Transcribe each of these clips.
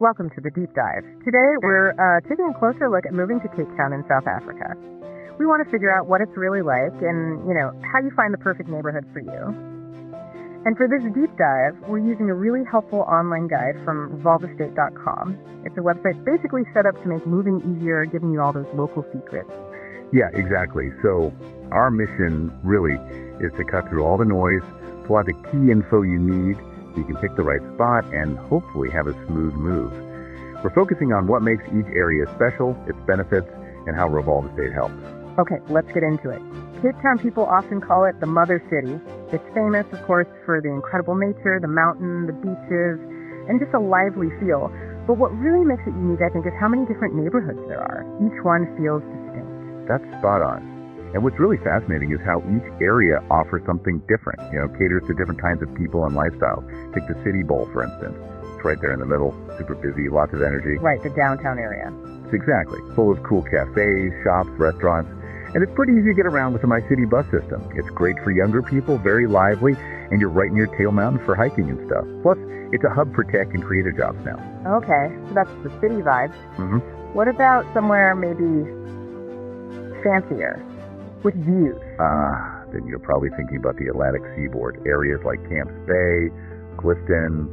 Welcome to the Deep Dive. Today we're taking a closer look at moving to Cape Town in South Africa. We want to figure out what it's really like and, how you find the perfect neighborhood for you. And for this deep dive, we're using a really helpful online guide from RevolvEstate.com. It's a website basically set up to make moving easier, giving you all those local secrets. Yeah, exactly. So our mission really is to cut through all the noise, pull out the key info you need, so you can pick the right spot and hopefully have a smooth move. We're focusing on what makes each area special, its benefits, and how RevolvEstate helps. Okay, let's get into it. Cape Town people often call it the Mother City. It's famous, of course, for the incredible nature, the mountain, the beaches, and just a lively feel. But what really makes it unique, I think, is how many different neighborhoods there are. Each one feels distinct. That's spot on. And what's really fascinating is how each area offers something different, caters to different kinds of people and lifestyles. Take the City Bowl, for instance. It's right there in the middle, super busy, lots of energy. Right, the downtown area. Exactly. Full of cool cafes, shops, restaurants. And it's pretty easy to get around with the MyCiTi bus system. It's great for younger people, very lively, and you're right near Tail Mountain for hiking and stuff. Plus, it's a hub for tech and creative jobs now. Okay, so that's the city vibe. Mm-hmm. What about somewhere maybe fancier? With views. Then you're probably thinking about the Atlantic seaboard. Areas like Camps Bay, Clifton,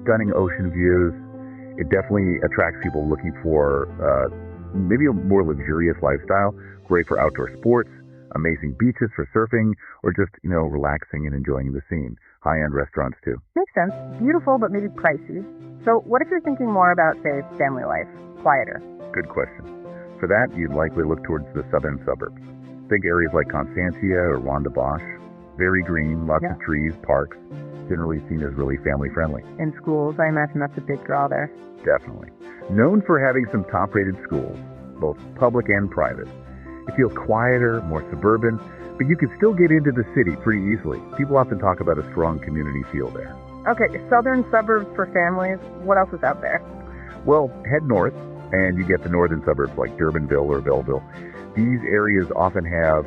stunning ocean views. It definitely attracts people looking for maybe a more luxurious lifestyle. Great for outdoor sports, amazing beaches for surfing, or just, relaxing and enjoying the scene. High-end restaurants too. Makes sense. Beautiful, but maybe pricey. So what if you're thinking more about, say, family life? Quieter. Good question. For that, you'd likely look towards the southern suburbs. Think areas like Constantia or Rondebosch. Very green, lots of trees, parks, generally seen as really family-friendly. In schools, I imagine that's a big draw there. Definitely. Known for having some top-rated schools, both public and private. It feels quieter, more suburban, but you can still get into the city pretty easily. People often talk about a strong community feel there. Okay, southern suburbs for families. What else is out there? Well, head north, and you get the northern suburbs like Durbanville or Belleville. These areas often have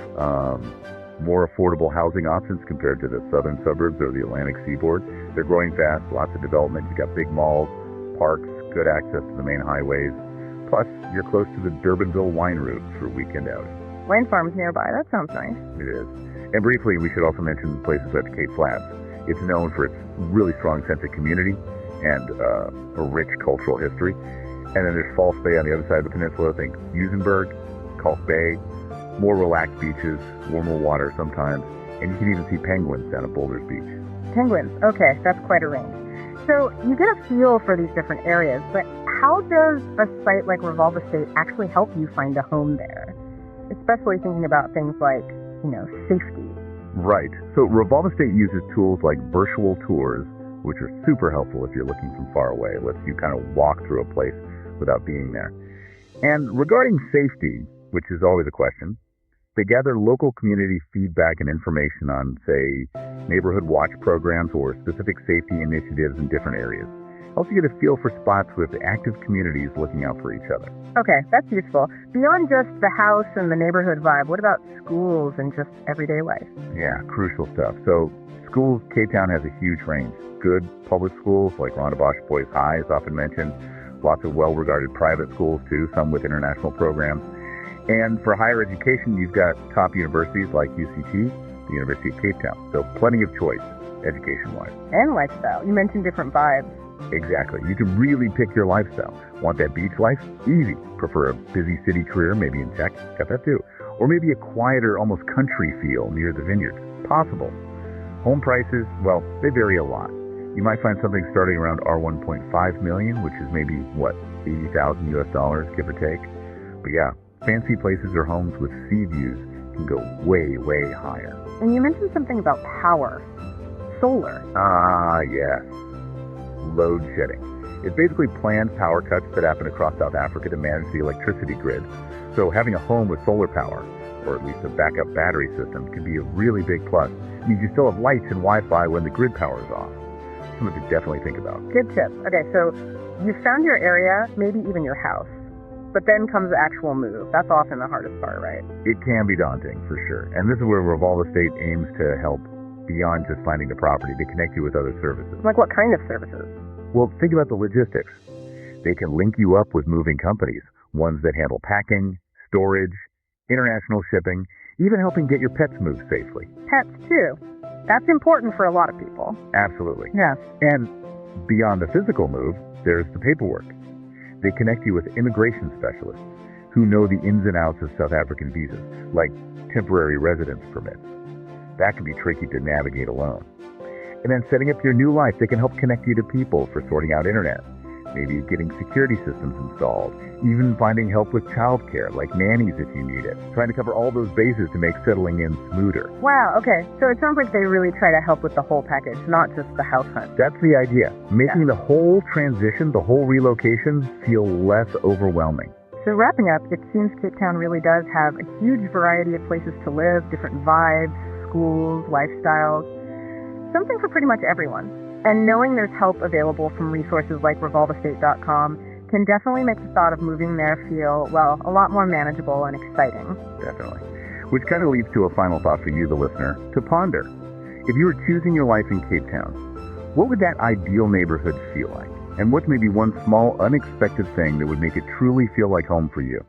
more affordable housing options compared to the southern suburbs or the Atlantic seaboard. They're growing fast, lots of development. You've got big malls, parks, good access to the main highways. Plus, you're close to the Durbanville wine route for weekend outings. Wine farms nearby, that sounds nice. It is. And briefly, we should also mention places like Cape Flats. It's known for its really strong sense of community and a rich cultural history. And then there's False Bay on the other side of the peninsula. Think Muizenberg, Kalk Bay, more relaxed beaches, warmer water sometimes, and you can even see penguins down at Boulders Beach. Penguins, okay, that's quite a range. So you get a feel for these different areas, but how does a site like RevolvEstate actually help you find a home there? Especially thinking about things like, safety. Right. So RevolvEstate uses tools like virtual tours, which are super helpful if you're looking from far away. It lets you kind of walk through a place without being there. And regarding safety, which is always a question, they gather local community feedback and information on, say, neighborhood watch programs or specific safety initiatives in different areas. Also get a feel for spots with active communities looking out for each other. Okay, that's useful. Beyond just the house and the neighborhood vibe, what about schools and just everyday life? Yeah, crucial stuff. So schools, Cape Town has a huge range. Good public schools like Rondebosch Boys High is often mentioned. Lots of well-regarded private schools too, some with international programs. And for higher education, you've got top universities like UCT, the University of Cape Town. So plenty of choice, education-wise. And lifestyle. You mentioned different vibes. Exactly. You can really pick your lifestyle. Want that beach life? Easy. Prefer a busy city career, maybe in tech? Got that too. Or maybe a quieter, almost country feel near the vineyards? Possible. Home prices, well, they vary a lot. You might find something starting around R1.5 million, which is maybe, $80,000 US, give or take. But yeah, fancy places or homes with sea views can go way, way higher. And you mentioned something about power. Solar. Yes. Load shedding. It's basically planned power cuts that happen across South Africa to manage the electricity grid. So having a home with solar power, or at least a backup battery system, can be a really big plus. It means you still have lights and Wi-Fi when the grid power is off. Something to definitely think about. Good tip. Okay, so you found your area, maybe even your house. But then comes the actual move. That's often the hardest part, right? It can be daunting, for sure. And this is where RevolvEstate aims to help beyond just finding the property, to connect you with other services. Like what kind of services? Well, think about the logistics. They can link you up with moving companies, ones that handle packing, storage, international shipping, even helping get your pets moved safely. Pets, too. That's important for a lot of people. Absolutely. Yes. And beyond the physical move, there's the paperwork. They connect you with immigration specialists who know the ins and outs of South African visas, like temporary residence permits. That can be tricky to navigate alone. And then setting up your new life, they can help connect you to people for sorting out internet, maybe getting security systems installed, even finding help with childcare, like nannies if you need it, trying to cover all those bases to make settling in smoother. Wow, okay. So it sounds like they really try to help with the whole package, not just the house hunt. That's the idea, making the whole transition, the whole relocation, feel less overwhelming. So wrapping up, it seems Cape Town really does have a huge variety of places to live, different vibes, schools, lifestyles, something for pretty much everyone. And knowing there's help available from resources like RevolvEstate.com can definitely make the thought of moving there feel, well, a lot more manageable and exciting. Definitely. Which kind of leads to a final thought for you, the listener, to ponder. If you were choosing your life in Cape Town, what would that ideal neighborhood feel like? And what's maybe one small, unexpected thing that would make it truly feel like home for you?